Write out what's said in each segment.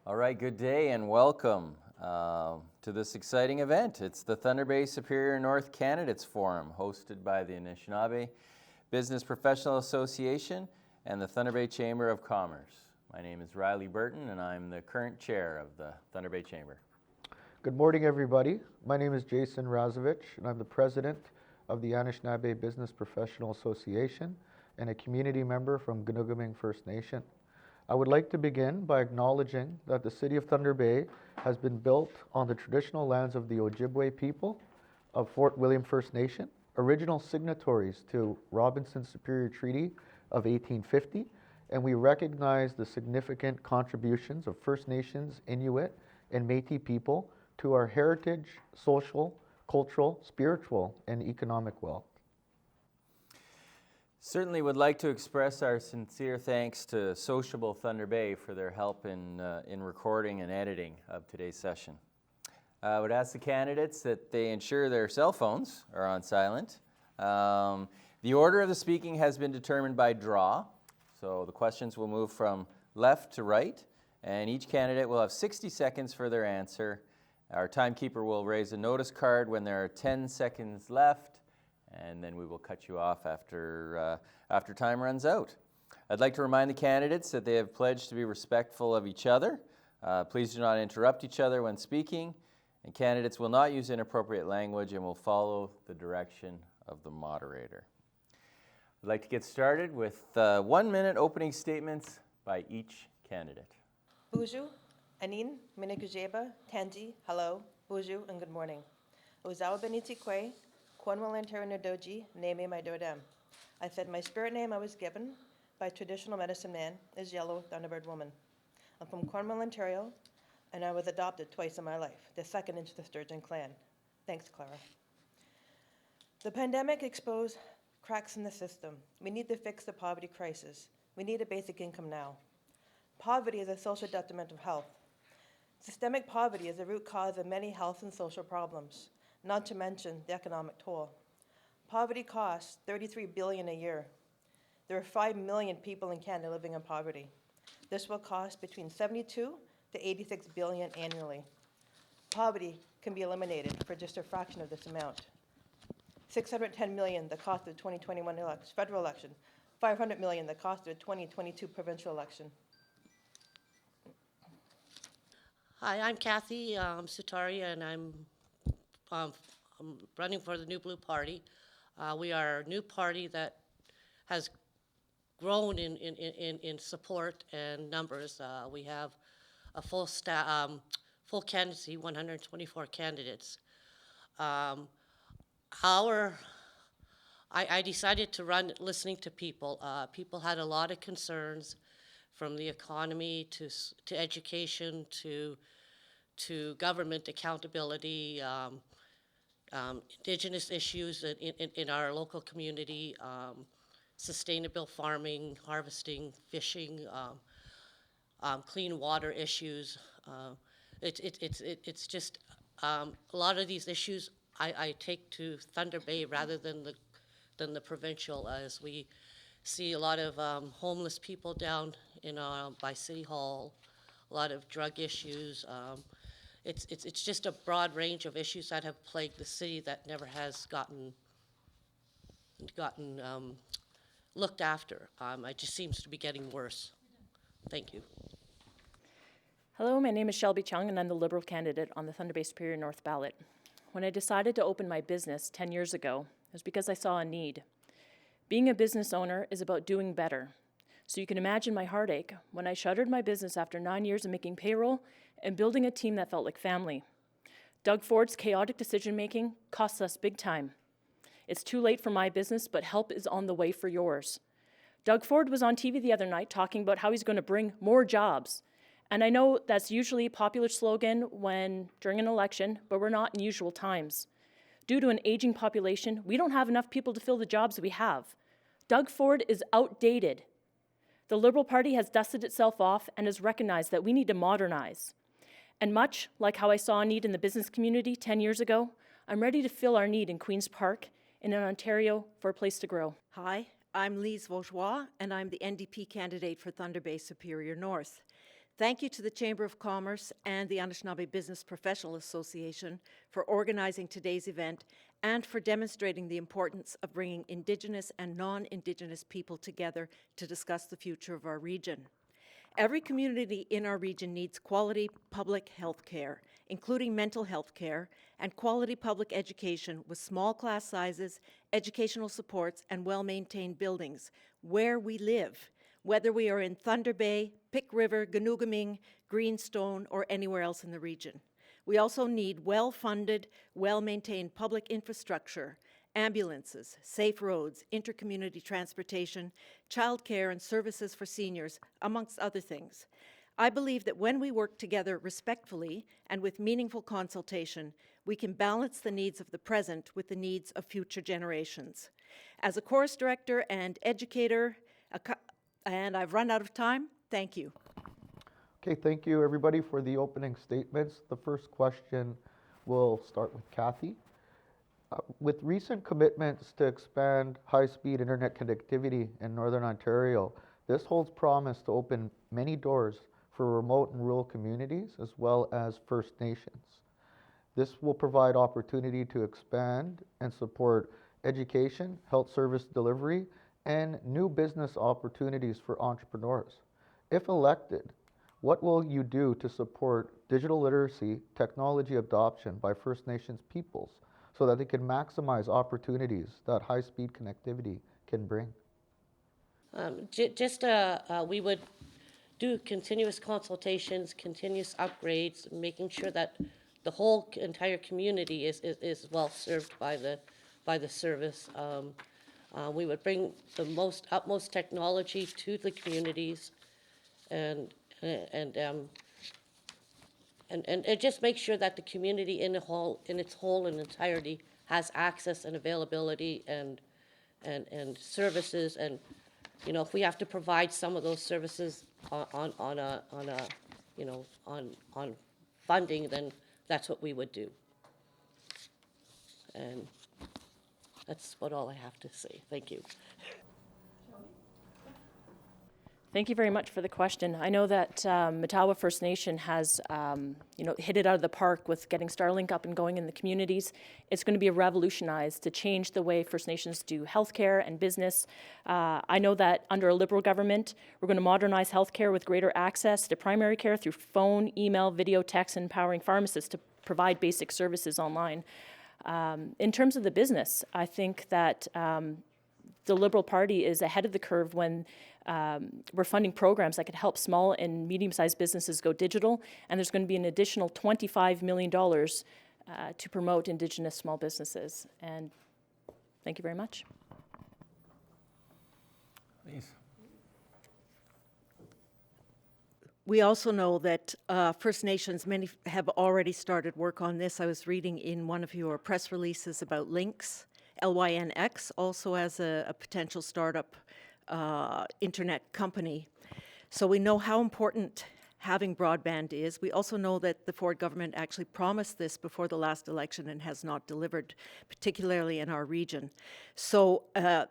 All right, good day and welcome to this exciting event. It's the Thunder Bay Superior North Candidates Forum, hosted by the Anishnawbe Business Professional Association and the Thunder Bay Chamber of Commerce. My name is Riley Burton and I'm the current chair of the Thunder Bay Chamber. Good morning, everybody. My name is Jason Razovich and I'm the president of the Anishnawbe Business Professional Association and a community member from Ganugaming First Nation. I would like to begin by acknowledging that the City of Thunder Bay has been built on the traditional lands of the Ojibwe people of Fort William First Nation, original signatories to Robinson's Superior Treaty of 1850, and we recognize the significant contributions of First Nations, Inuit, and Métis people to our heritage, social, cultural, spiritual, and economic wealth. Certainly would like to express our sincere thanks to Sociable Thunder Bay for their help in recording and editing of today's session. I would ask the candidates that they ensure their cell phones are on silent. The order of the speaking has been determined by draw, so the questions will move from left to right, and each candidate will have 60 seconds for their answer. Our timekeeper will raise a notice card when there are 10 seconds left, and then we will cut you off after time runs out. I'd like to remind the candidates that they have pledged to be respectful of each other. Please do not interrupt each other when speaking, and candidates will not use inappropriate language and will follow the direction of the moderator. I'd like to get started with 1 minute opening statements by each candidate. Bonjour, Anin, Minigujeba, Tanji, hello, bonjour, and good morning. Ozawa Beniti Kwe, Cornwall Ontario Nodoji, Name my Dodem. I said my spirit name I was given by traditional medicine man is Yellow Thunderbird Woman. I'm from Cornwall, Ontario, and I was adopted twice in my life, the second into the Sturgeon clan. Thanks, Clara. The pandemic exposed cracks in the system. We need to fix the poverty crisis. We need a basic income now. Poverty is a social detriment of health. Systemic poverty is the root cause of many health and social problems, not to mention the economic toll. Poverty costs $33 billion a year. There are 5 million people in Canada living in poverty. This will cost between 72 to 86 billion annually. Poverty can be eliminated for just a fraction of this amount. 610 million, the cost of the 2021 federal election. 500 million, the cost of the 2022 provincial election. Hi, I'm Kathy Sutaria, and I'm running for the New Blue Party. We are a new party that has grown in support and numbers. We have a full candidacy, 124 candidates. I decided to run listening to people. People had a lot of concerns, from the economy to education to government accountability, Indigenous issues in our local community, sustainable farming, harvesting, fishing, clean water issues. It's just a lot of these issues I take to Thunder Bay rather than the provincial, as we see a lot of homeless people down by City Hall, a lot of drug issues. It's just a broad range of issues that have plagued the city that never has gotten looked after. It just seems to be getting worse. Thank you. Hello, my name is Shelby Chung, and I'm the Liberal candidate on the Thunder Bay Superior North ballot. When I decided to open my business 10 years ago, it was because I saw a need. Being a business owner is about doing better. So you can imagine my heartache when I shuttered my business after 9 years of making payroll and building a team that felt like family. Doug Ford's chaotic decision-making costs us big time. It's too late for my business, but help is on the way for yours. Doug Ford was on TV the other night talking about how he's going to bring more jobs. And I know that's usually a popular slogan during an election, but we're not in usual times. Due to an aging population, we don't have enough people to fill the jobs we have. Doug Ford is outdated. The Liberal Party has dusted itself off and has recognized that we need to modernize. And much like how I saw a need in the business community 10 years ago, I'm ready to fill our need in Queen's Park and in Ontario for a place to grow. Hi, I'm Lise Vaugeois, and I'm the NDP candidate for Thunder Bay Superior North. Thank you to the Chamber of Commerce and the Anishnawbe Business Professional Association for organizing today's event and for demonstrating the importance of bringing Indigenous and non-Indigenous people together to discuss the future of our region. Every community in our region needs quality public health care, including mental health care, and quality public education with small class sizes, educational supports, and well-maintained buildings where we live, whether we are in Thunder Bay, Pick River, Ganoogaming, Greenstone, or anywhere else in the region. We also need well-funded, well-maintained public infrastructure, ambulances, safe roads, intercommunity transportation, childcare, and services for seniors, amongst other things. I believe that when we work together respectfully and with meaningful consultation, we can balance the needs of the present with the needs of future generations. As a chorus director and educator, and I've run out of time, thank you. Okay, thank you everybody for the opening statements. The first question will start with Kathy. With recent commitments to expand high-speed internet connectivity in Northern Ontario, this holds promise to open many doors for remote and rural communities as well as First Nations. This will provide opportunity to expand and support education, health service delivery, and new business opportunities for entrepreneurs. If elected, what will you do to support digital literacy, technology adoption by First Nations peoples so that they can maximize opportunities that high-speed connectivity can bring? We would do continuous consultations, continuous upgrades, making sure that the whole entire community is well served by the service. We would bring the utmost technology to the communities, and just make sure that the community in its whole and entirety has access and availability and services. And if we have to provide some of those services on funding, then that's what we would do. And that's all I have to say. Thank you. Thank you very much for the question. I know that Matawa First Nation has hit it out of the park with getting Starlink up and going in the communities. It's going to be revolutionized to change the way First Nations do healthcare and business. I know that under a Liberal government, we're going to modernize healthcare with greater access to primary care through phone, email, video, text, and empowering pharmacists to provide basic services online. In terms of the business, I think that the Liberal Party is ahead of the curve when we're funding programs that could help small and medium-sized businesses go digital, and there's going to be an additional $25 million to promote Indigenous small businesses. And thank you very much. Please. We also know that First Nations, many have already started work on this. I was reading in one of your press releases about Lynx, LYNX, also as a potential startup internet company. So we know how important having broadband is. We also know that the Ford government actually promised this before the last election and has not delivered, particularly in our region. So an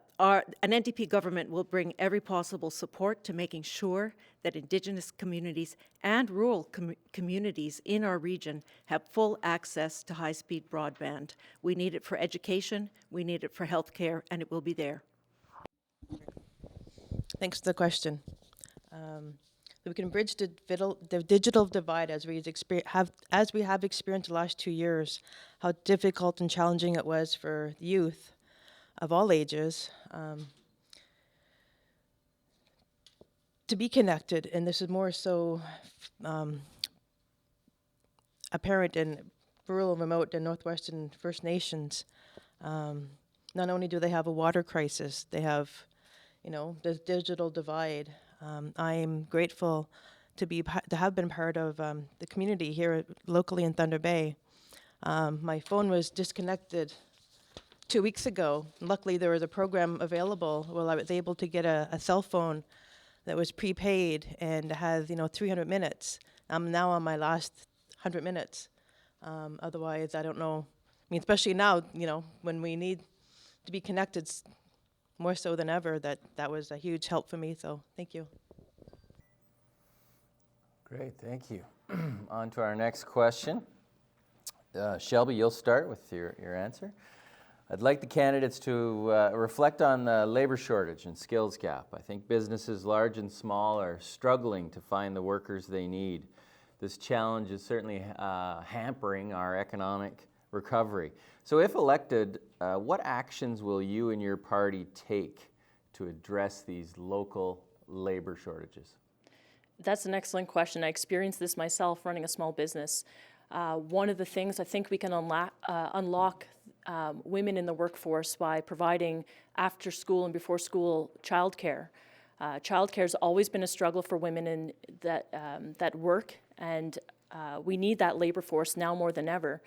NDP government will bring every possible support to making sure that Indigenous communities and rural communities in our region have full access to high-speed broadband. We need it for education, we need it for healthcare, and it will be there. Thanks for the question. We can bridge the digital divide as we have experienced the last 2 years, how difficult and challenging it was for youth of all ages to be connected, and this is more so apparent in rural, remote, and Northwestern First Nations. Not only do they have a water crisis, they have, the digital divide. I'm grateful to have been part of the community here locally in Thunder Bay. My phone was disconnected 2 weeks ago. Luckily, there was a program available where I was able to get a cell phone that was prepaid and has 300 minutes. I'm now on my last 100 minutes. Otherwise, I don't know. Especially now, when we need to be connected more so than ever, that was a huge help for me. So thank you. Great, thank you. On to our next question. Shelby, you'll start with your answer. I'd like the candidates to reflect on the labor shortage and skills gap. I think businesses large and small are struggling to find the workers they need. This challenge is certainly hampering our economic recovery. So if elected, what actions will you and your party take to address these local labor shortages? That's an excellent question. I experienced this myself running a small business. One of the things I think we can unlock women in the workforce by providing after school and before school childcare. Childcare has always been a struggle for women that work, and we need that labor force now more than ever.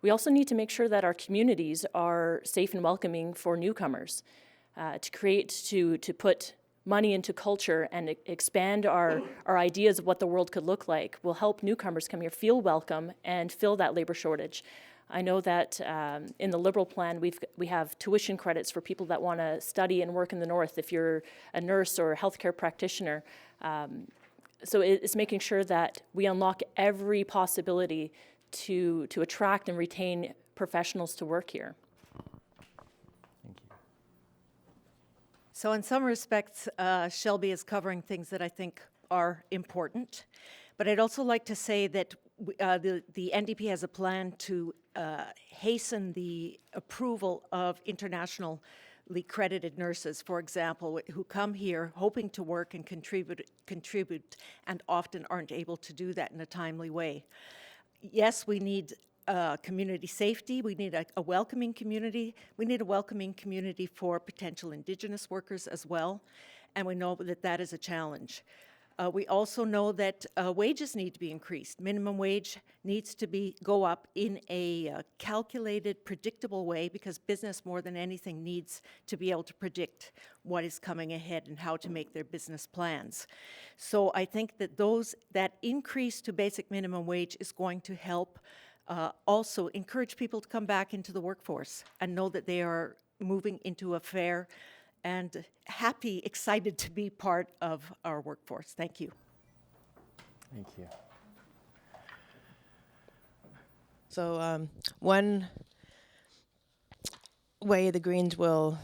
We also need to make sure that our communities are safe and welcoming for newcomers. To put money into culture and expand our ideas of what the world could look like will help newcomers come here feel welcome and fill that labor shortage. I know that in the Liberal plan we have tuition credits for people that want to study and work in the North if you're a nurse or a healthcare practitioner. So it's making sure that we unlock every possibility to attract and retain professionals to work here. So in some respects, Shelby is covering things that I think are important. But I'd also like to say that the NDP has a plan to hasten the approval of internationally credited nurses, for example, who come here hoping to work and contribute and often aren't able to do that in a timely way. Yes, we need community safety. We need a welcoming community. We need a welcoming community for potential Indigenous workers as well, and we know that that is a challenge. We also know that wages need to be increased. Minimum wage needs to go up in a calculated, predictable way, because business more than anything needs to be able to predict what is coming ahead and how to make their business plans. So I think that that increase to basic minimum wage is going to help also encourage people to come back into the workforce and know that they are moving into a fair and happy, excited to be part of our workforce. Thank you. Thank you. So one way the Greens will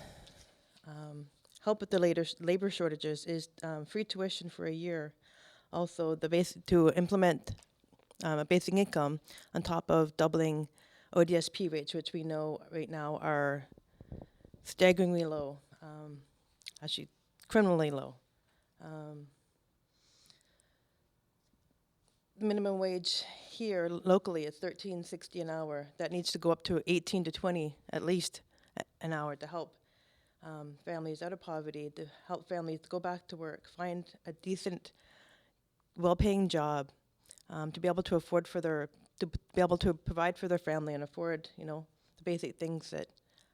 help with the labor shortages is free tuition for a year. Also, to implement a basic income on top of doubling ODSP rates, which we know right now are staggeringly low, actually criminally low. The minimum wage here locally is $13.60 an hour. That needs to go up to 18 to 20 at least an hour to help families out of poverty, to help families go back to work, find a decent, well-paying job, to be able to provide for their family and afford, the basic things that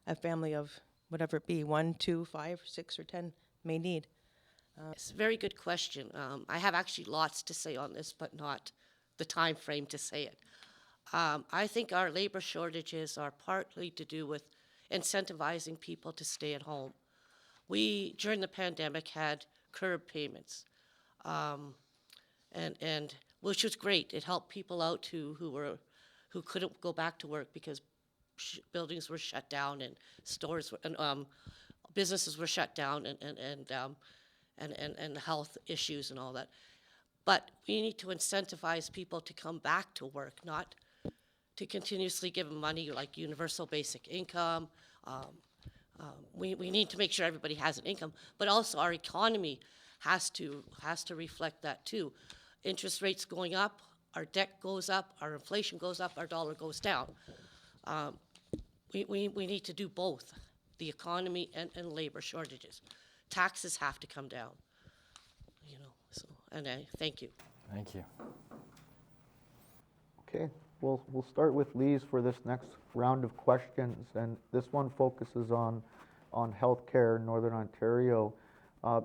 a family of whatever it be, 1, 2, 5, 6, or 10 may need. It's a very good question. I have actually lots to say on this, but not the time frame to say it. I think our labor shortages are partly to do with incentivizing people to stay at home. We, during the pandemic, had curb payments, and which was great. It helped people out who couldn't go back to work because buildings were shut down and stores and businesses were shut down and health issues and all that. But we need to incentivize people to come back to work, not to continuously give them money like universal basic income. We need to make sure everybody has an income, but also our economy has to reflect that too. Interest rates going up, our debt goes up, our inflation goes up, our dollar goes down. We need to do both, the economy and labor shortages. Taxes have to come down, and I thank you. Thank you. Okay, we'll start with Lise for this next round of questions, and this one focuses on healthcare in Northern Ontario.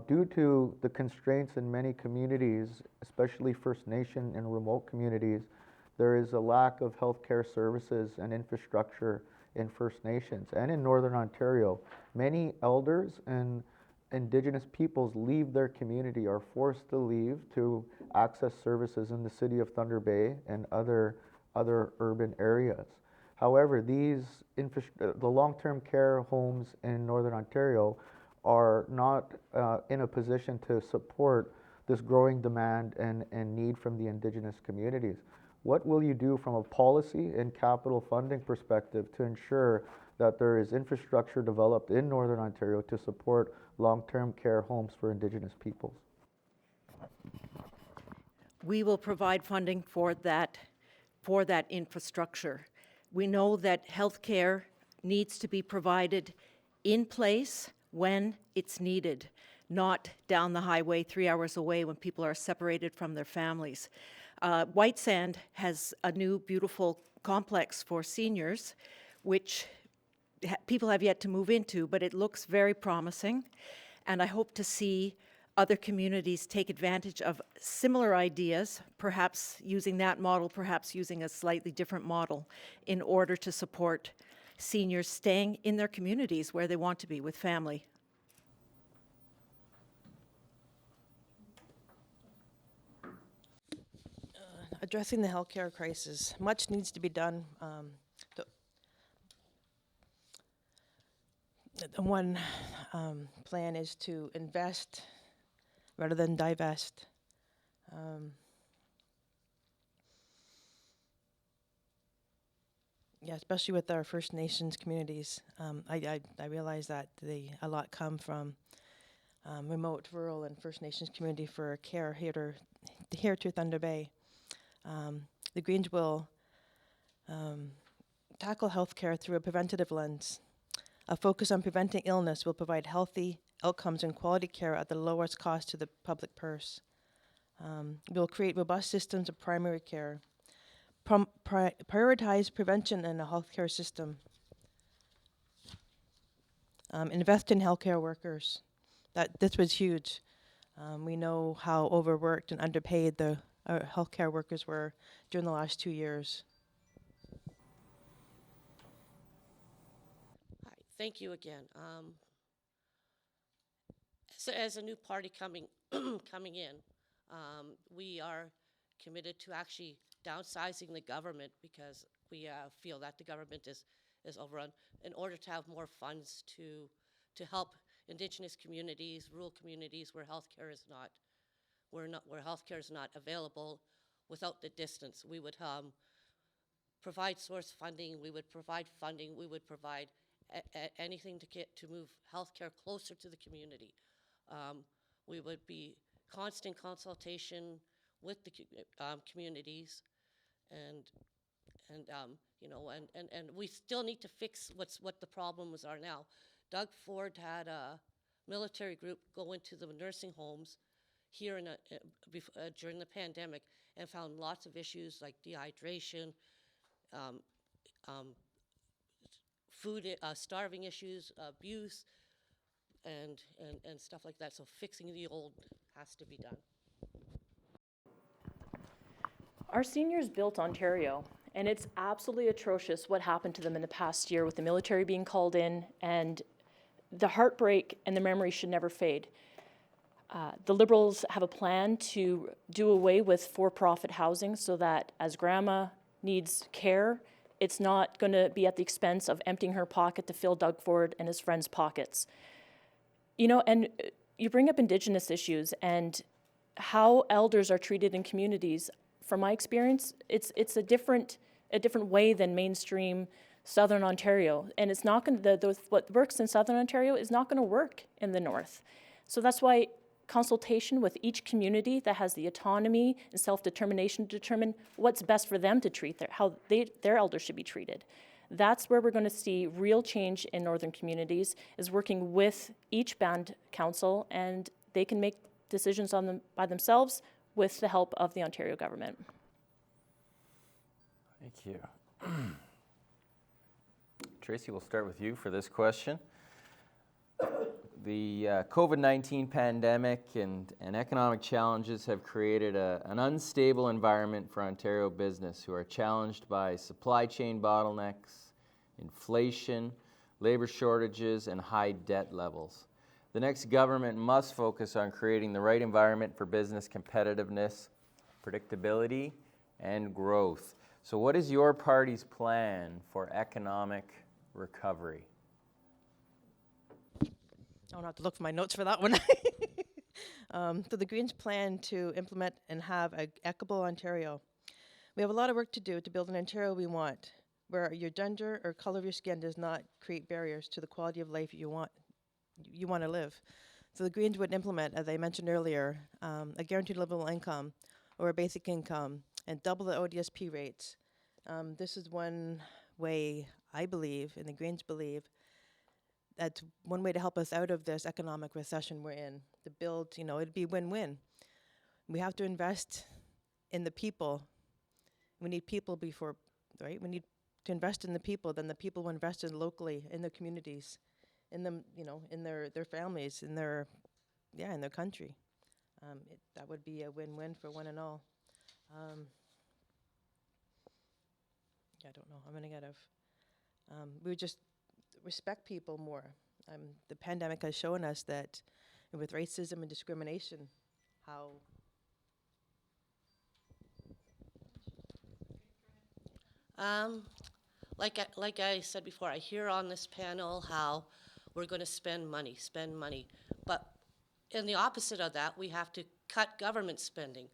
Due to the constraints in many communities, especially First Nation and remote communities, there is a lack of healthcare services and infrastructure in First Nations and in Northern Ontario. Many elders and Indigenous peoples leave their community, are forced to leave to access services in the city of Thunder Bay and other urban areas. However, the long-term care homes in Northern Ontario are not in a position to support this growing demand and need from the Indigenous communities. What will you do from a policy and capital funding perspective to ensure that there is infrastructure developed in Northern Ontario to support long-term care homes for Indigenous peoples? We will provide funding for that infrastructure. We know that healthcare needs to be provided in place when it's needed, not down the highway 3 hours away when people are separated from their families. White Sand has a new beautiful complex for seniors, which people have yet to move into, but it looks very promising. And I hope to see other communities take advantage of similar ideas, perhaps using that model, perhaps using a slightly different model in order to support seniors staying in their communities where they want to be with family. Addressing the healthcare crisis, much needs to be done. The one plan is to invest rather than divest. Yeah, especially with our First Nations communities. I realize that a lot come from remote, rural, and First Nations community for care here to Thunder Bay. The Greens will tackle healthcare through a preventative lens. A focus on preventing illness will provide healthy outcomes and quality care at the lowest cost to the public purse. We'll create robust systems of primary care. Prioritize prevention in the healthcare system. Invest in healthcare workers. This was huge. We know how overworked and underpaid our healthcare workers were during the last 2 years. Hi, thank you again. So as a new party coming in, we are committed to actually downsizing the government because we feel that the government is overrun in order to have more funds to help Indigenous communities, rural communities where healthcare is not available without the distance. We would provide source funding. We would provide funding. We would provide anything to move healthcare closer to the community. We would be constant consultation with the communities, and we still need to fix what the problems are now. Doug Ford had a military group go into the nursing homes here during the pandemic and found lots of issues like dehydration, food, starving issues, abuse, and stuff like that. So fixing the old has to be done. Our seniors built Ontario, and it's absolutely atrocious what happened to them in the past year with the military being called in, and the heartbreak and the memory should never fade. The Liberals have a plan to do away with for-profit housing so that as grandma needs care, it's not going to be at the expense of emptying her pocket to fill Doug Ford and his friends' pockets. And you bring up Indigenous issues and how elders are treated in communities. From my experience, it's a different way than mainstream Southern Ontario, and it's not going to what works in Southern Ontario is not going to work in the North. So that's why consultation with each community that has the autonomy and self-determination to determine what's best for them to treat how their elders should be treated. That's where we're going to see real change in Northern communities, is working with each band council, and they can make decisions on them by themselves with the help of the Ontario government. Thank you. Tracy, we'll start with you for this question. The COVID-19 pandemic and economic challenges have created an unstable environment for Ontario business, who are challenged by supply chain bottlenecks, inflation, labor shortages, and high debt levels. the next government must focus on creating the right environment for business competitiveness, predictability, and growth. So what is your party's plan for economic recovery? I don't have to look for my notes for that one. So the Greens plan to implement and have an equitable Ontario. We have a lot of work to do to build an Ontario we want, where your gender or color of your skin does not create barriers to the quality of life you want to live. So the Greens would implement, as I mentioned earlier, a guaranteed livable income or a basic income and double the ODSP rates. This is one way I believe, and the Greens believe, that's one way to help us out of this economic recession we're in. To build, it'd be win-win. We have to invest in the people. We need people before, right? We need to invest in the people, then the people will invest in locally, in their communities, in them, in their families, in their country. That would be a win-win for one and all. I don't know, I'm running out of, we would just respect people more. The pandemic has shown us that with racism and discrimination, how Like I said before, I hear on this panel how we're going to spend money, but in the opposite of that, we have to cut government spending.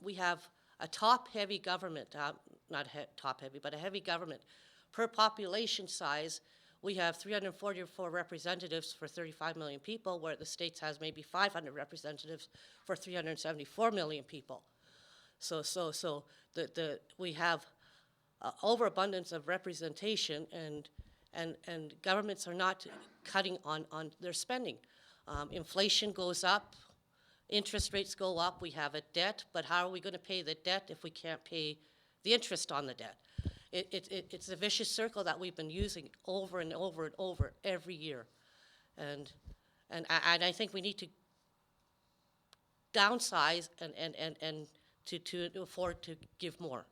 We have a top-heavy government, not top-heavy, but a heavy government. Per population size, we have 344 representatives for 35 million people, where the States has maybe 500 representatives for 374 million people. So we have overabundance of representation, and governments are not cutting on their spending. Inflation goes up, interest rates go up, we have a debt, but how are we going to pay the debt if we can't pay the interest on the debt? It's a vicious circle that we've been using over and over and over every year. And I think we need to downsize and to afford to give more.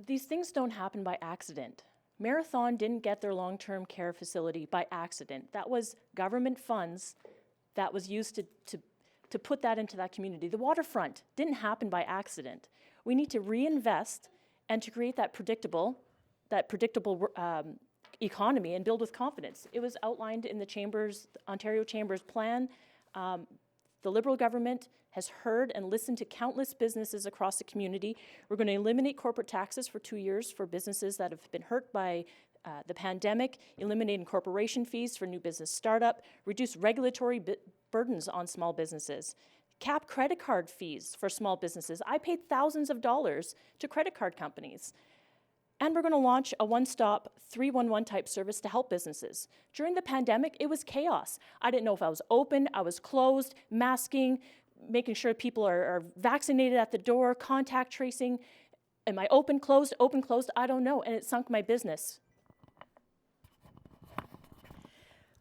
These things don't happen by accident. Marathon didn't get their long-term care facility by accident. That was government funds that was used to put that into that community. The waterfront didn't happen by accident. We need to reinvest and to create that predictable economy and build with confidence. It was outlined in the Ontario Chamber's plan. The Liberal government has heard and listened to countless businesses across the community. We're going to eliminate corporate taxes for 2 years for businesses that have been hurt by the pandemic, eliminating corporation fees for new business startup, reduce regulatory burdens on small businesses, cap credit card fees for small businesses. I paid thousands of dollars to credit card companies. And we're going to launch a one-stop 311 type service to help businesses. During the pandemic, it was chaos. I didn't know if I was open, I was closed, masking, making sure people are vaccinated at the door, contact tracing. Am I open, closed, I don't know, and it sunk my business.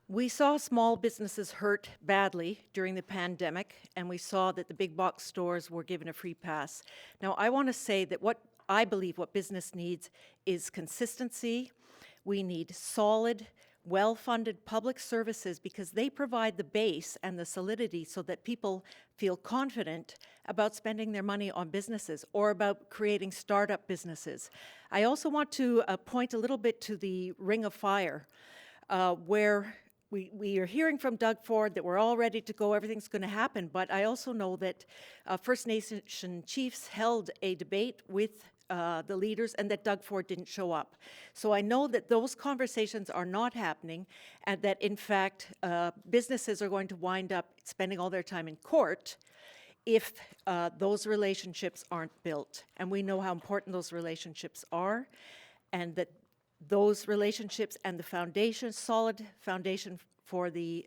We saw small businesses hurt badly during the pandemic, and we saw that the big box stores were given a free pass. Now, I want to say that I believe what business needs is consistency. We need solid, well-funded public services because they provide the base and the solidity so that people feel confident about spending their money on businesses or about creating startup businesses. I also want to point a little bit to the Ring of Fire, where we are hearing from Doug Ford that we're all ready to go, everything's going to happen, but I also know that First Nation chiefs held a debate with the leaders and that Doug Ford didn't show up. So I know that those conversations are not happening and that, in fact, businesses are going to wind up spending all their time in court if those relationships aren't built. And we know how important those relationships are, and that those relationships and the foundation, solid foundation for the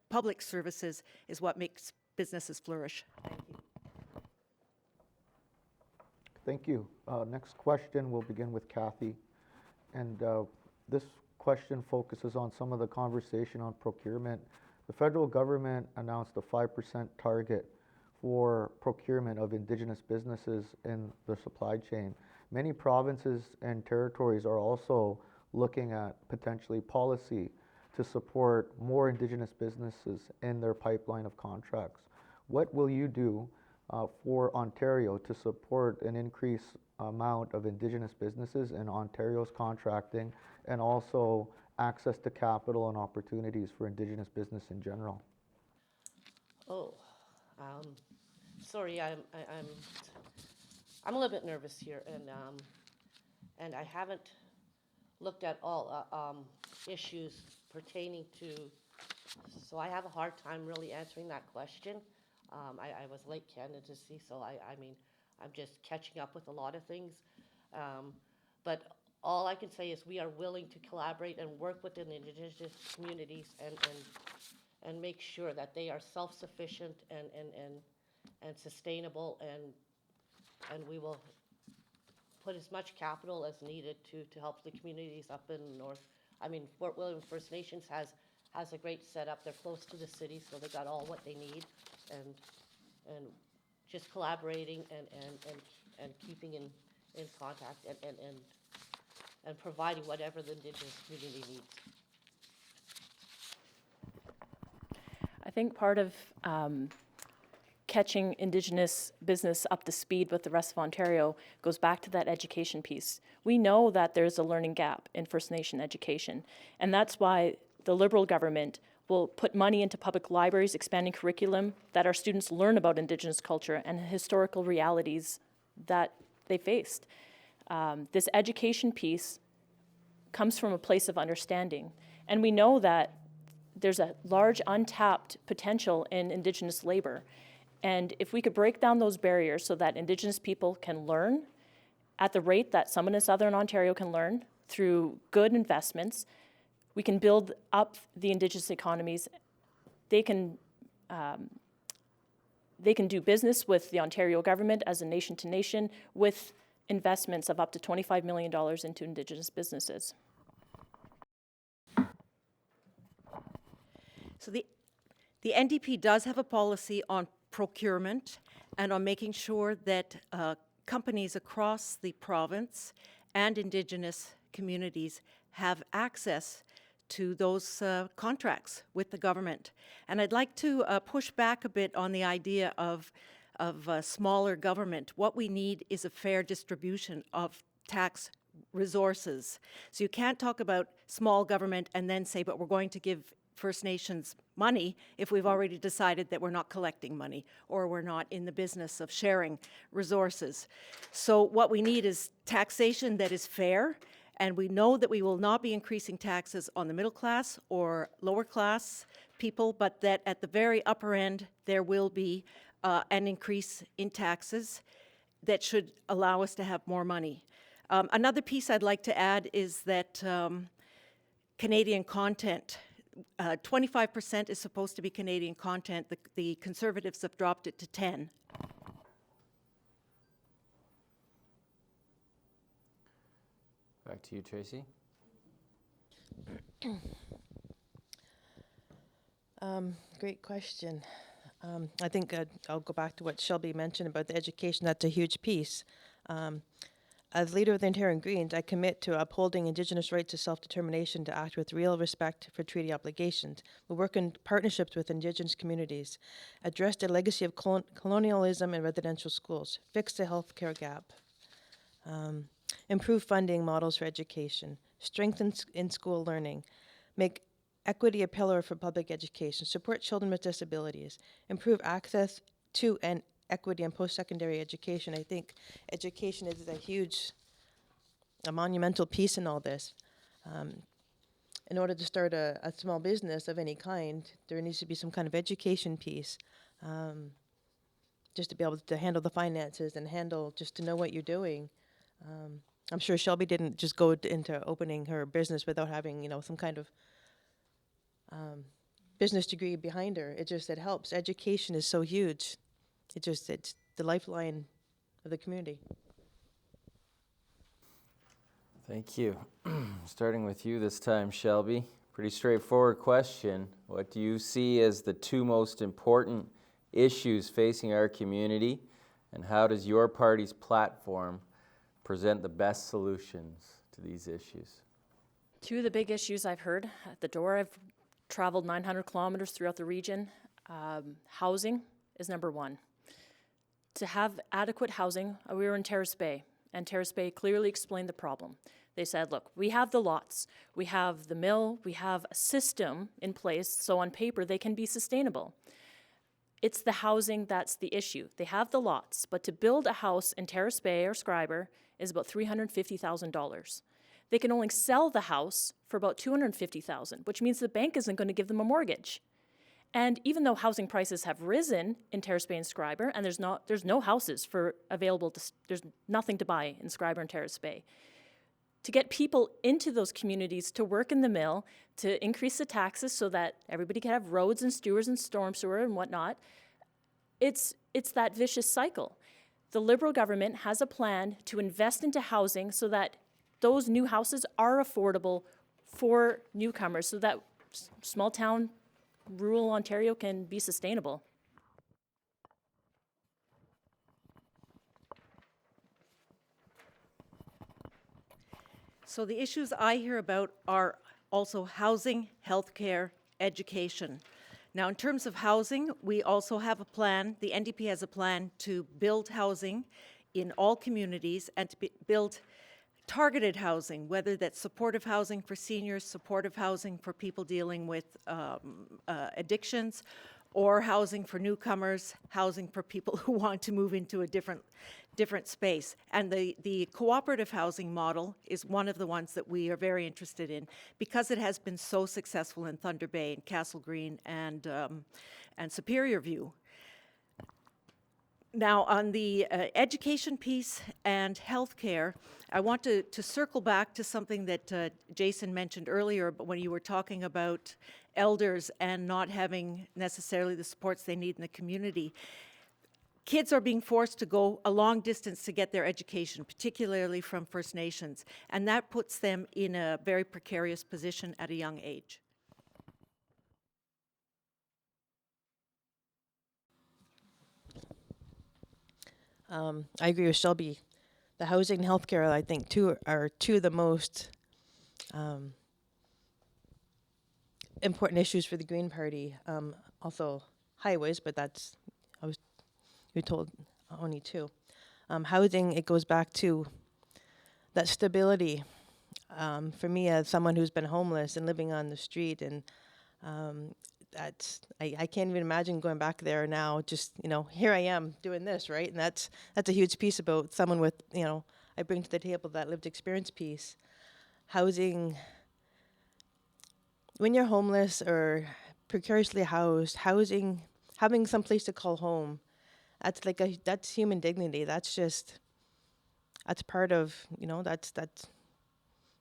public services is what makes businesses flourish. Thank you. Next question, we'll begin with Kathy. And this question focuses on some of the conversation on procurement. The federal government announced a 5% target for procurement of Indigenous businesses in the supply chain. Many provinces and territories are also looking at potentially policy to support more Indigenous businesses in their pipeline of contracts. What will you do for Ontario to support an increased amount of Indigenous businesses in Ontario's contracting, and also access to capital and opportunities for Indigenous business in general? Oh, sorry, I'm a little bit nervous here, and I haven't looked at all issues pertaining to, so I have a hard time really answering that question. I was late candidacy, so I mean, I'm just catching up with a lot of things. But all I can say is we are willing to collaborate and work within the Indigenous communities and make sure that they are self-sufficient and sustainable, and we will put as much capital as needed to help the communities up in the north. I mean, Fort William First Nations has a great setup. They're close to the city, so they got all what they need, and just collaborating and keeping in contact and providing whatever the Indigenous community needs. I think part of catching Indigenous business up to speed with the rest of Ontario goes back to that education piece. We know that there's a learning gap in First Nation education, and that's why the Liberal government will put money into public libraries, expanding curriculum, that our students learn about Indigenous culture and historical realities that they faced. This education piece comes from a place of understanding, and we know that there's a large untapped potential in Indigenous labor. And if we could break down those barriers so that Indigenous people can learn at the rate that someone in Southern Ontario can learn through good investments, we can build up the Indigenous economies. They can do business with the Ontario government as a nation to nation with investments of up to $25 million into Indigenous businesses. So the NDP does have a policy on procurement and on making sure that companies across the province and Indigenous communities have access to those contracts with the government. And I'd like to push back a bit on the idea of smaller government. What we need is a fair distribution of tax resources. So you can't talk about small government and then say, but we're going to give First Nations money if we've already decided that we're not collecting money or we're not in the business of sharing resources. So what we need is taxation that is fair, and we know that we will not be increasing taxes on the middle class or lower class people, but that at the very upper end there will be an increase in taxes that should allow us to have more money. Another piece I'd like to add is that Canadian content. 25% is supposed to be Canadian content. The Conservatives have dropped it to 10. Back to you, Tracy. Great question. I think I'll go back to what Shelby mentioned about the education. That's a huge piece. As leader of the Ontarian Greens, I commit to upholding Indigenous rights to self-determination, to act with real respect for treaty obligations. We work in partnerships with Indigenous communities, address the legacy of colonialism in residential schools, fix the healthcare gap, improve funding models for education, strengthen in-school learning, make equity a pillar for public education, support children with disabilities, improve access to and equity in post-secondary education. I think education is a monumental piece in all this. In order to start a small business of any kind, there needs to be some kind of education piece, just to be able to handle the finances and just to know what you're doing. I'm sure Shelby didn't just go into opening her business without having, some kind of business degree behind her. It helps. Education is so huge. It's the lifeline of the community. Thank you. Starting with you this time, Shelby. Pretty straightforward question. What do you see as the two most important issues facing our community, and how does your party's platform present the best solutions to these issues. Two of the big issues I've heard at the door, I've traveled 900 kilometers throughout the region. Housing is number one. To have adequate housing, we were in Terrace Bay, and Terrace Bay clearly explained the problem. They said, look, we have the lots, we have the mill, we have a system in place, so on paper they can be sustainable. It's the housing that's the issue. They have the lots, but to build a house in Terrace Bay or Scriber is about $350,000. They can only sell the house for about $250,000, which means the bank isn't going to give them a mortgage. And even though housing prices have risen in Terrace Bay and Scriber, and there's no houses available, there's nothing to buy in Scriber and Terrace Bay. To get people into those communities to work in the mill, to increase the taxes so that everybody can have roads and sewers and storm sewer and whatnot, it's that vicious cycle. The Liberal government has a plan to invest into housing so that those new houses are affordable for newcomers, so that small town, rural Ontario can be sustainable. So the issues I hear about are also housing, healthcare, education. Now, in terms of housing, we also have a plan, the NDP has a plan to build housing in all communities and to build targeted housing, whether that's supportive housing for seniors, supportive housing for people dealing with addictions, or housing for newcomers, housing for people who want to move into a different space. And the cooperative housing model is one of the ones that we are very interested in because it has been so successful in Thunder Bay and Castle Green and Superior View. Now, on the education piece and healthcare, I want to circle back to something that Jason mentioned earlier, but when you were talking about elders and not having necessarily the supports they need in the community. Kids are being forced to go a long distance to get their education, particularly from First Nations, and that puts them in a very precarious position at a young age. I agree with Shelby. The housing and healthcare, I think, are two of the most important issues for the Green Party. Also, highways, but you told only two. Housing, it goes back to that stability. For me, as someone who's been homeless and living on the street, and I can't even imagine going back there now. Just here I am doing this, right? And that's a huge piece about someone with I bring to the table that lived experience piece. Housing. When you're homeless or precariously housed, housing, having some place to call home, that's human dignity. That's part of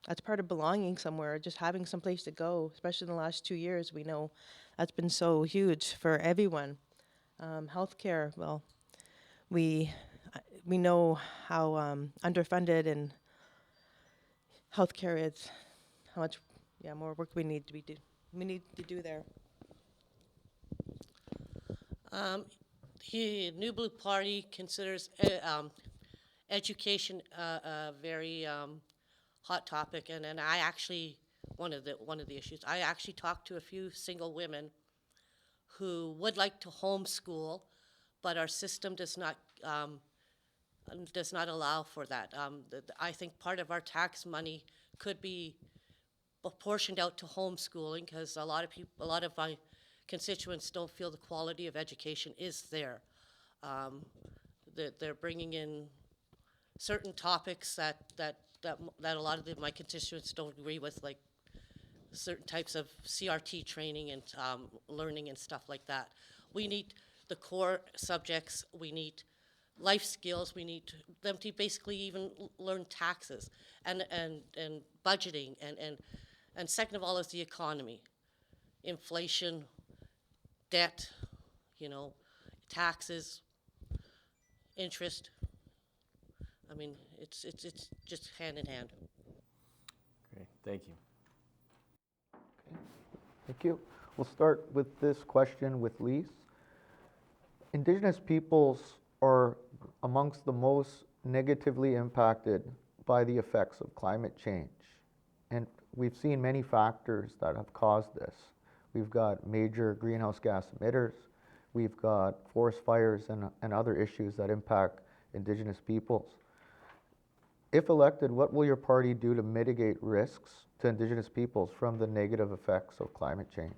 that's part of belonging somewhere. Just having some place to go, especially in the last 2 years, we know that's been so huge for everyone. Healthcare, well, we know how underfunded and healthcare is. How much more work we need to do there. The New Blue Party considers education a very hot topic, and I actually one of the issues. I actually talked to a few single women who would like to homeschool, but our system does not allow for that. I think part of our tax money could be apportioned out to homeschooling because a lot of my constituents don't feel the quality of education is there. They're bringing in certain topics that a lot of my constituents don't agree with, like certain types of CRT training and learning and stuff like that. We need the core subjects. We need life skills. We need them to basically even learn taxes and budgeting and second of all is the economy, inflation, debt, taxes, interest. I mean, it's just hand in hand. Great, thank you. Okay. Thank you. We'll start with this question with Lise. Indigenous peoples are amongst the most negatively impacted by the effects of climate change. And we've seen many factors that have caused this. We've got major greenhouse gas emitters, we've got forest fires and other issues that impact Indigenous peoples. If elected, what will your party do to mitigate risks to Indigenous peoples from the negative effects of climate change?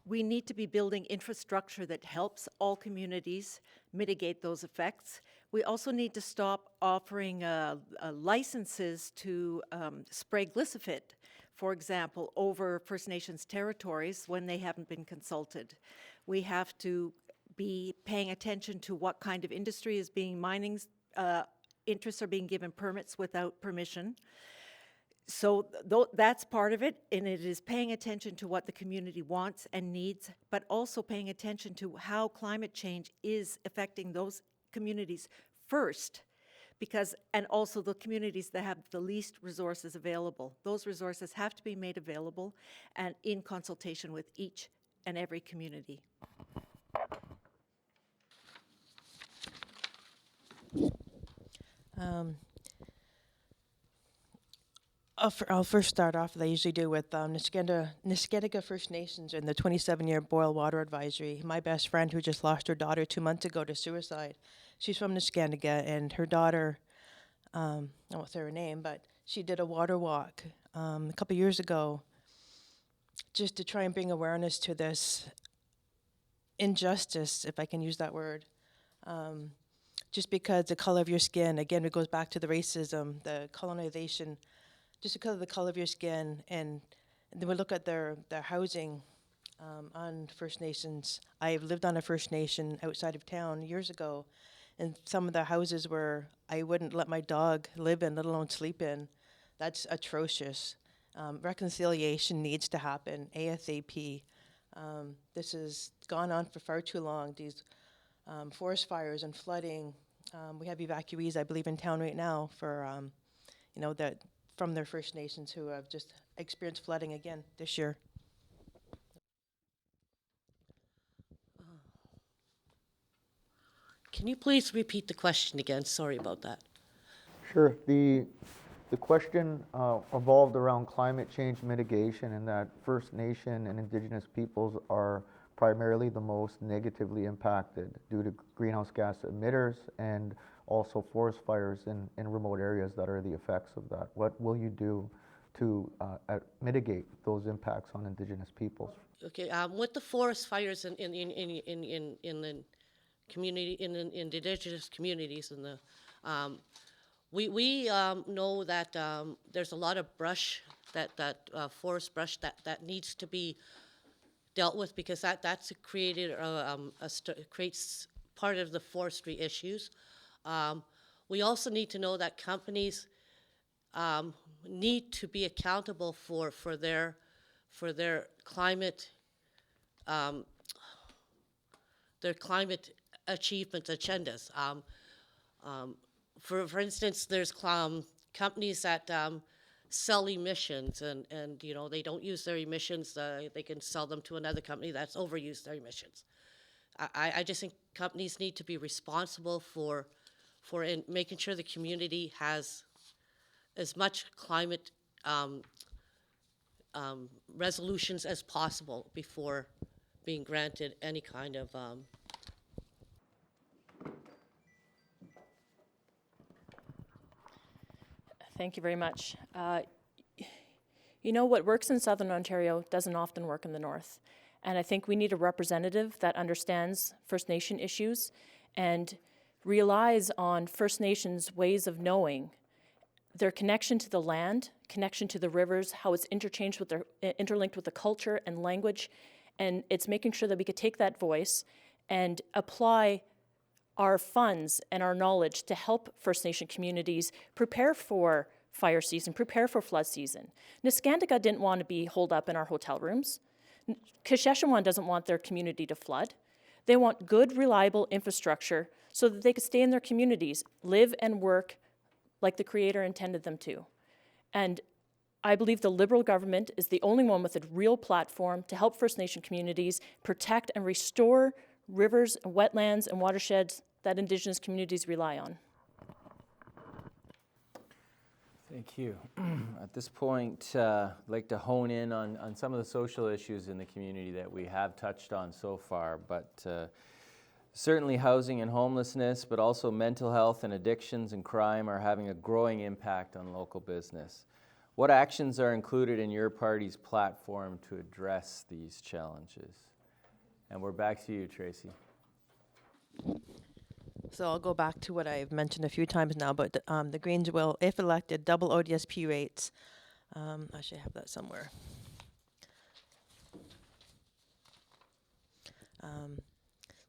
We need to be building infrastructure that helps all communities mitigate those effects. We also need to stop offering licenses to spray glyphosate, for example, over First Nations territories when they haven't been consulted. We have to be paying attention to what kind of industry is being mining, interests are being given permits without permission. So that's part of it, and it is paying attention to what the community wants and needs, but also paying attention to how climate change is affecting those communities first, and also the communities that have the least resources available. Those resources have to be made available and in consultation with each and every community. I'll first start off, as I usually do, with Nisquedaga First Nations and the 27-year Boil Water Advisory. My best friend, who just lost her daughter 2 months ago to suicide, she's from Nisquedaga, and her daughter, I won't say her name, but she did a water walk a couple years ago just to try and bring awareness to this injustice, if I can use that word. Just because the color of your skin, again, it goes back to the racism, the colonization, just because of the color of your skin, and then we look at their housing on First Nations. I've lived on a First Nation outside of town years ago, and some of the houses where I wouldn't let my dog live in, let alone sleep in. That's atrocious. Reconciliation needs to happen ASAP. This has gone on for far too long. These forest fires and flooding. We have evacuees, I believe, in town right now for, that from their First Nations who have just experienced flooding again this year. Can you please repeat the question again? Sorry about that. Sure. The question evolved around climate change mitigation, and that First Nation and Indigenous peoples are primarily the most negatively impacted due to greenhouse gas emitters and also forest fires in remote areas that are the effects of that. What will you do to mitigate those impacts on Indigenous peoples? Okay, with the forest fires in the community, in the Indigenous communities, we know that there's a lot of brush, forest brush that needs to be dealt with, because that's created creates part of the forestry issues. We also need to know that companies need to be accountable for their climate achievements agendas. For instance, there's companies that sell emissions, and they don't use their emissions. They can sell them to another company that's overused their emissions. I just think companies need to be responsible for making sure the community has as much climate resolutions as possible before being granted any kind of Thank you very much. What works in Southern Ontario doesn't often work in the North. And I think we need a representative that understands First Nation issues and relies on First Nations ways of knowing their connection to the land, connection to the rivers, how it's interlinked with the culture and language. And it's making sure that we could take that voice and apply our funds and our knowledge to help First Nation communities prepare for fire season, prepare for flood season. Nisquedaga didn't want to be holed up in our hotel rooms. Kashechewan doesn't want their community to flood. They want good, reliable infrastructure so that they could stay in their communities, live and work like the Creator intended them to. And I believe the Liberal government is the only one with a real platform to help First Nation communities protect and restore rivers, wetlands, and watersheds that Indigenous communities rely on. Thank you. At this point, I'd like to hone in on some of the social issues in the community that we have touched on so far, but certainly housing and homelessness, but also mental health and addictions and crime are having a growing impact on local business. What actions are included in your party's platform to address these challenges? And we're back to you, Tracy. So I'll go back to what I've mentioned a few times now, but the Greens will, if elected, double ODSP rates. I should have that somewhere.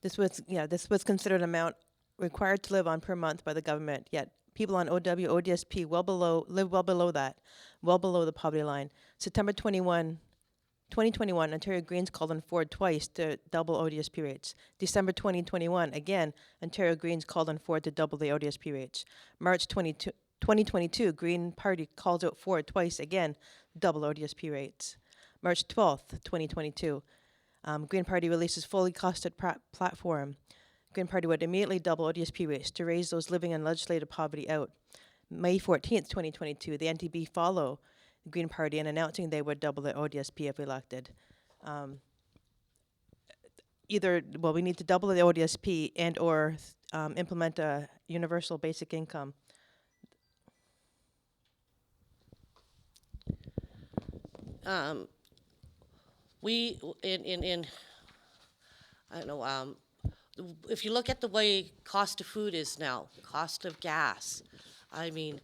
This was considered amount required to live on per month by the government, yet people on ODSP live well below that, well below the poverty line. September 2021, Ontario Greens called on Ford twice to double ODSP rates. December 2021, again, Ontario Greens called on Ford to double the ODSP rates. March 2022, Green Party calls out Ford twice again, double ODSP rates. March 12th, 2022, Green Party releases fully costed platform. Green Party would immediately double ODSP rates to raise those living in legislative poverty out. May 14th, 2022, the NTB follow the Green Party in announcing they would double the ODSP if elected. We need to double the ODSP and or implement a universal basic income. I don't know, if you look at the way cost of food is now, cost of gas, I mean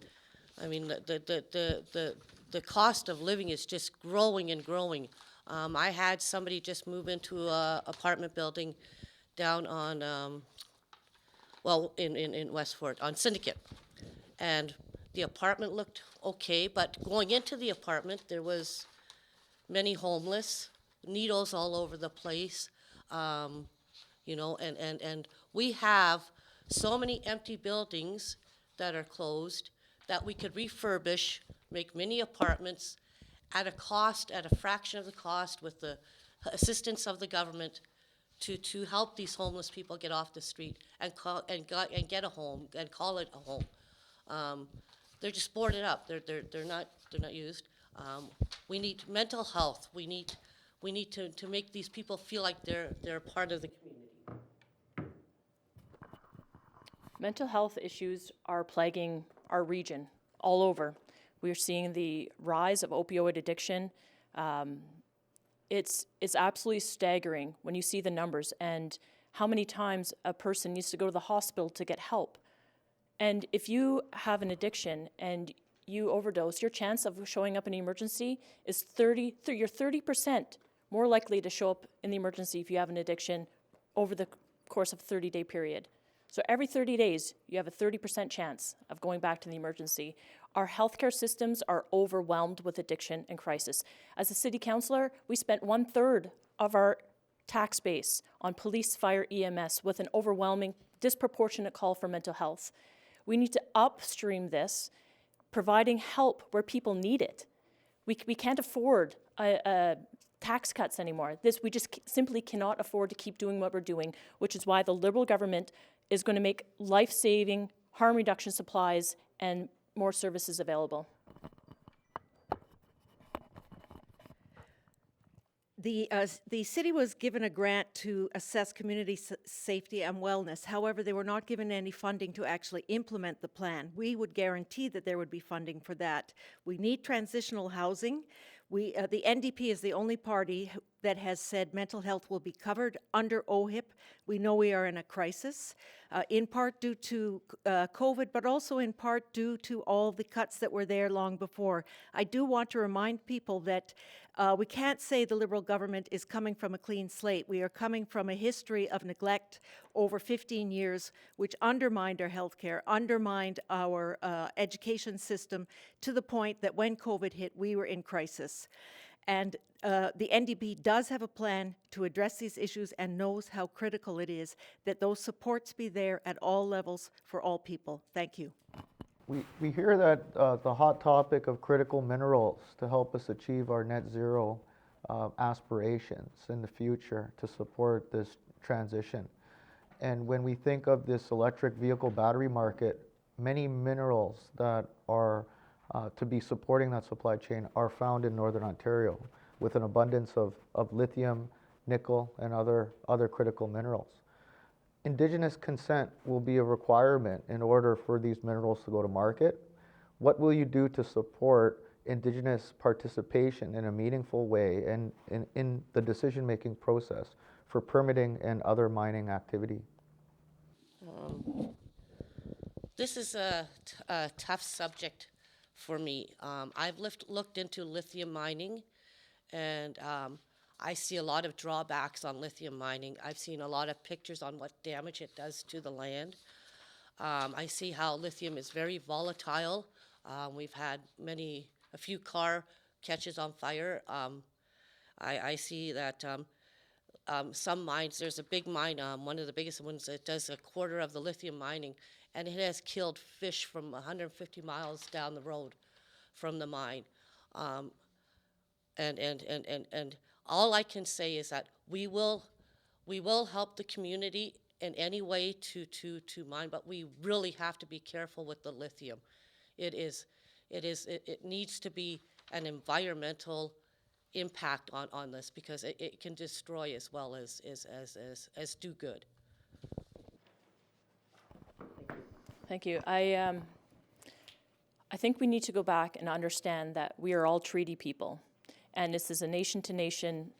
the cost of living is just growing and growing. I had somebody just move into a apartment building down on, in Westford, on Syndicate. And the apartment looked okay, but going into the apartment, there was many homeless, needles all over the place, and we have so many empty buildings that are closed that we could refurbish, make mini apartments at a fraction of the cost with the assistance of the government to help these homeless people get off the street and get a home and call it a home. They're just boarded up. They're not used. We need mental health. We need to make these people feel like they're part of the community. Mental health issues are plaguing our region all over. We're seeing the rise of opioid addiction. It's absolutely staggering when you see the numbers and how many times a person needs to go to the hospital to get help. And if you have an addiction and you overdose, your chance of showing up in an emergency is you're 30% more likely to show up in the emergency if you have an addiction over the course of a 30-day period. So every 30 days, you have a 30% chance of going back to the emergency. Our healthcare systems are overwhelmed with addiction and crisis. As a city councillor, we spent 1/3 of our tax base on police, fire, EMS with an overwhelming, disproportionate call for mental health. We need to upstream this, providing help where people need it. We can't afford tax cuts anymore. We just simply cannot afford to keep doing what we're doing, which is why the Liberal government is going to make life-saving harm reduction supplies and more services available. The city was given a grant to assess community safety and wellness. However, they were not given any funding to actually implement the plan. We would guarantee that there would be funding for that. We need transitional housing. The NDP is the only party that has said mental health will be covered under OHIP. We know we are in a crisis, in part due to COVID, but also in part due to all the cuts that were there long before. I do want to remind people that we can't say the Liberal government is coming from a clean slate. We are coming from a history of neglect over 15 years, which undermined our healthcare, undermined our education system to the point that when COVID hit, we were in crisis. And the NDP does have a plan to address these issues and knows how critical it is that those supports be there at all levels for all people. Thank you. We hear that the hot topic of critical minerals to help us achieve our net zero aspirations in the future to support this transition. And when we think of this electric vehicle battery market, many minerals that are to be supporting that supply chain are found in Northern Ontario, with an abundance of lithium, nickel, and other critical minerals. Indigenous consent will be a requirement in order for these minerals to go to market. What will you do to support Indigenous participation in a meaningful way and in the decision-making process for permitting and other mining activity? This is a tough subject for me. I've looked into lithium mining, and I see a lot of drawbacks on lithium mining. I've seen a lot of pictures on what damage it does to the land. I see how lithium is very volatile. We've had a few car catches on fire. I see that some mines, there's a big mine, one of the biggest ones that does a quarter of the lithium mining, and it has killed fish from 150 miles down the road from the mine. And all I can say is that we will help the community in any way to mine, but we really have to be careful with the lithium. It needs to be an environmental impact on this, because it can destroy as well as do good. Thank you. I think we need to go back and understand that we are all treaty people, and this is a nation-to-nation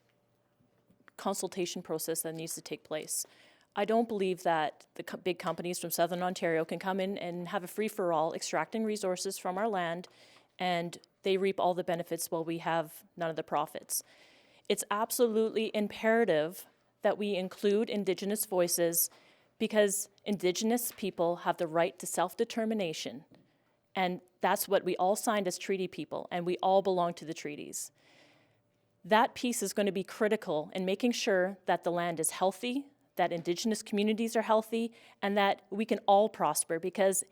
consultation process that needs to take place. I don't believe that the big companies from Southern Ontario can come in and have a free-for-all extracting resources from our land, and they reap all the benefits while we have none of the profits. It's absolutely imperative that we include Indigenous voices, because Indigenous people have the right to self-determination, and that's what we all signed as treaty people, and we all belong to the treaties. That piece is going to be critical in making sure that the land is healthy, that Indigenous communities are healthy, and that we can all prosper, because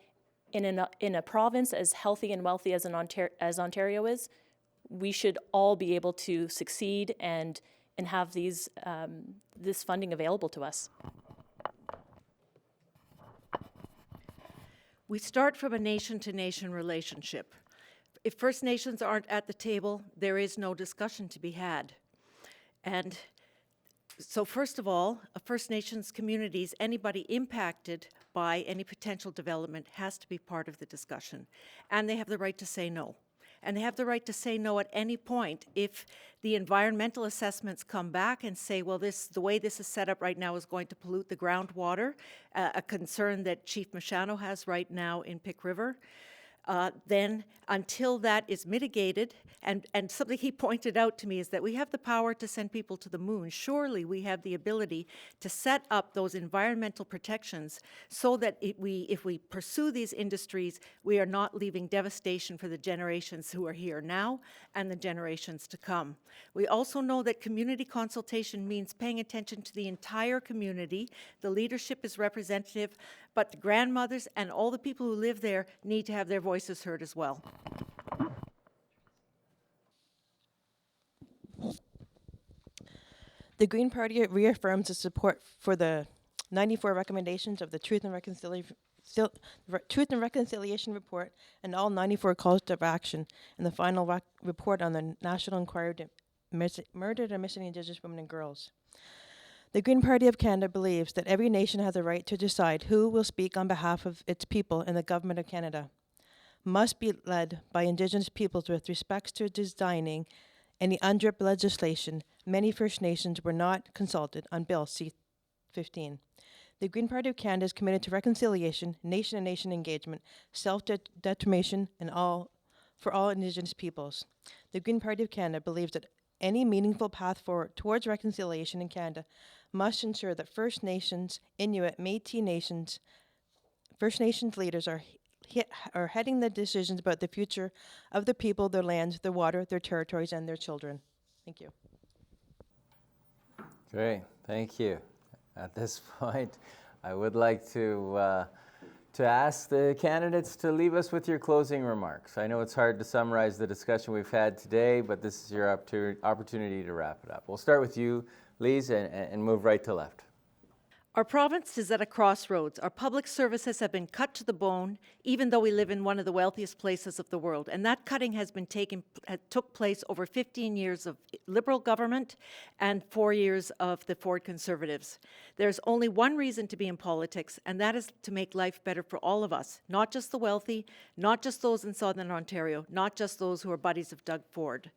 in a province as healthy and wealthy as Ontario is, we should all be able to succeed and have this funding available to us. We start from a nation-to-nation relationship. If First Nations aren't at the table, there is no discussion to be had. And so first of all, First Nations communities, anybody impacted by any potential development has to be part of the discussion. And they have the right to say no. And they have the right to say no at any point if the environmental assessments come back and say, well, the way this is set up right now is going to pollute the groundwater, a concern that Chief Machano has right now in Pick River. Then until that is mitigated, and something he pointed out to me is that we have the power to send people to the moon. Surely we have the ability to set up those environmental protections so that if we pursue these industries, we are not leaving devastation for the generations who are here now and the generations to come. We also know that community consultation means paying attention to the entire community. The leadership is representative, but the grandmothers and all the people who live there need to have their voices heard as well. The Green Party reaffirms its support for the 94 recommendations of the Truth and Reconciliation Report and all 94 calls to action in the final report on the National Inquiry into Murdered and Missing Indigenous Women and Girls. The Green Party of Canada believes that every nation has the right to decide who will speak on behalf of its people, and the Government of Canada must be led by Indigenous peoples with respect to designing any UNDRIP legislation. Many First Nations were not consulted on Bill C-15. The Green Party of Canada is committed to reconciliation, nation-to-nation engagement, self-determination, and for all Indigenous peoples. The Green Party of Canada believes that any meaningful path forward towards reconciliation in Canada must ensure that First Nations, Inuit, Métis Nations, First Nations leaders are heading the decisions about the future of the people, their lands, their water, their territories, and their children. Thank you. Great, thank you. At this point, I would like to ask the candidates to leave us with your closing remarks. I know it's hard to summarize the discussion we've had today, but this is your opportunity to wrap it up. We'll start with you, Lise, and move right to left. Our province is at a crossroads. Our public services have been cut to the bone, even though we live in one of the wealthiest places of the world. And that cutting has took place over 15 years of Liberal government and 4 years of the Ford Conservatives. There's only one reason to be in politics, and that is to make life better for all of us, not just the wealthy, not just those in Southern Ontario, not just those who are buddies of Doug Ford.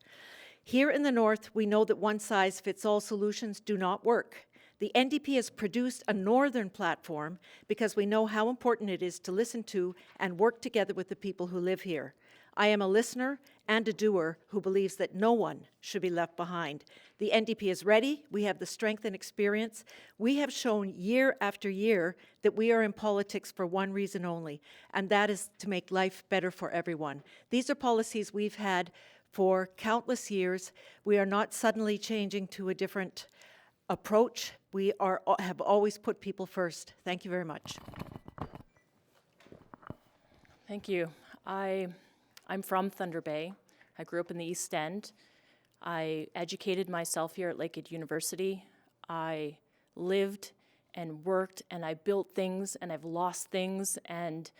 Here in the North, we know that one-size-fits-all solutions do not work. The NDP has produced a northern platform because we know how important it is to listen to and work together with the people who live here. I am a listener and a doer who believes that no one should be left behind. The NDP is ready. We have the strength and experience. We have shown year after year that we are in politics for one reason only, and that is to make life better for everyone. These are policies we've had for countless years. We are not suddenly changing to a different approach. We have always put people first. Thank you very much. Thank you. I'm from Thunder Bay. I grew up in the East End. I educated myself here at Lakehead University. I lived and worked and I built things and I've lost things, and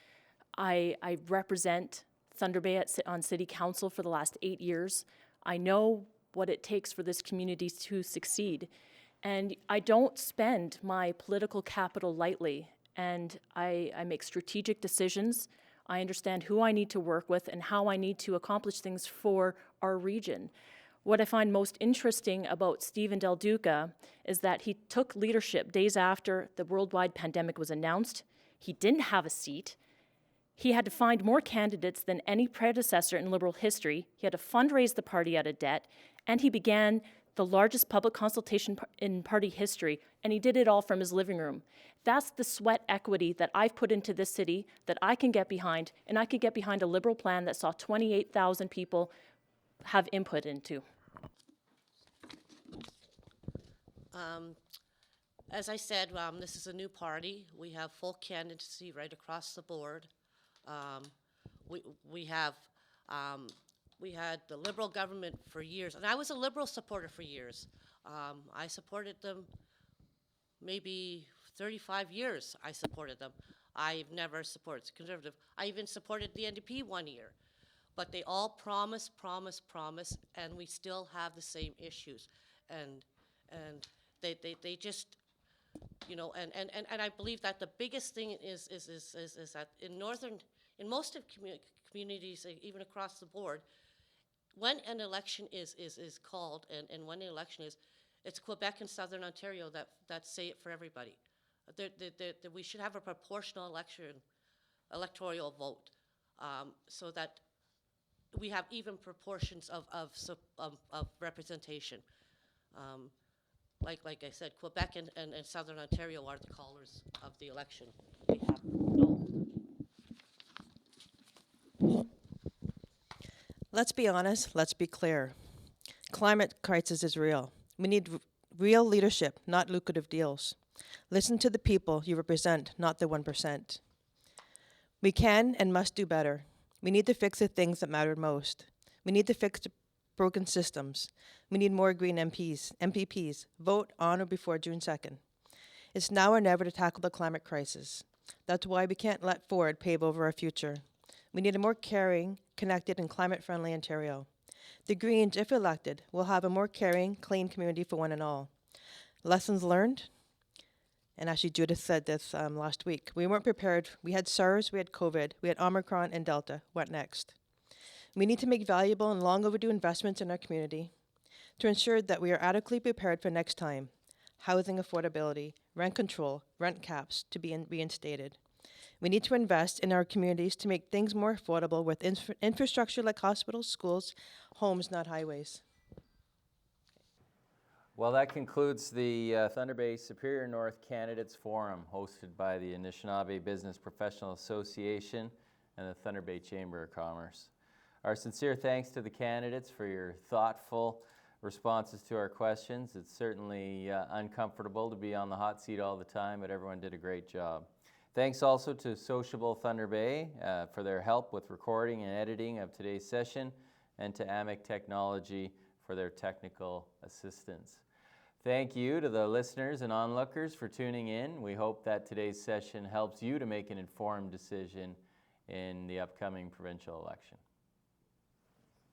I represent Thunder Bay on City Council for the last 8 years. I know what it takes for this community to succeed. And I don't spend my political capital lightly, and I make strategic decisions. I understand who I need to work with and how I need to accomplish things for our region. What I find most interesting about Stephen Del Duca is that he took leadership days after the worldwide pandemic was announced. He didn't have a seat. He had to find more candidates than any predecessor in Liberal history. He had to fundraise the party out of debt, and he began the largest public consultation in party history, and he did it all from his living room. That's the sweat equity that I've put into this city that I can get behind, and I could get behind a Liberal plan that saw 28,000 people have input into. As I said, this is a new party. We have full candidacy right across the board. We had the Liberal government for years, and I was a Liberal supporter for years. I supported them maybe 35 years. I supported them. I've never supported Conservative. I even supported the NDP 1 year. But they all promise, and we still have the same issues. And they just, you know, and I believe that the biggest thing is that in most of communities, even across the board, when an election is called and when an election is, it's Quebec and Southern Ontario that say it for everybody. We should have a proportional electoral vote, so that we have even proportions of representation. Like I said, Quebec and Southern Ontario are the callers of the election. We have no. Let's be honest, let's be clear. Climate crisis is real. We need real leadership, not lucrative deals. Listen to the people you represent, not the 1%. We can and must do better. We need to fix the things that matter most. We need to fix the broken systems. We need more Green MPPs. Vote on or before June 2nd. It's now or never to tackle the climate crisis. That's why we can't let Ford pave over our future. We need a more caring, connected, and climate-friendly Ontario. The Greens, if elected, will have a more caring, clean community for one and all. Lessons learned? And actually, Judith said this last week. We weren't prepared. We had SARS, we had COVID, we had Omicron and Delta. What next? We need to make valuable and long overdue investments in our community to ensure that we are adequately prepared for next time. Housing affordability, rent control, rent caps to be reinstated. We need to invest in our communities to make things more affordable with infrastructure like hospitals, schools, homes, not highways. Well, that concludes the Thunder Bay Superior North Candidates Forum hosted by the Anishnawbe Business Professional Association and the Thunder Bay Chamber of Commerce. Our sincere thanks to the candidates for your thoughtful responses to our questions. It's certainly uncomfortable to be on the hot seat all the time, but everyone did a great job. Thanks also to Sociable Thunder Bay for their help with recording and editing of today's session, and to Amic Technology for their technical assistance. Thank you to the listeners and onlookers for tuning in. We hope that today's session helps you to make an informed decision in the upcoming provincial election.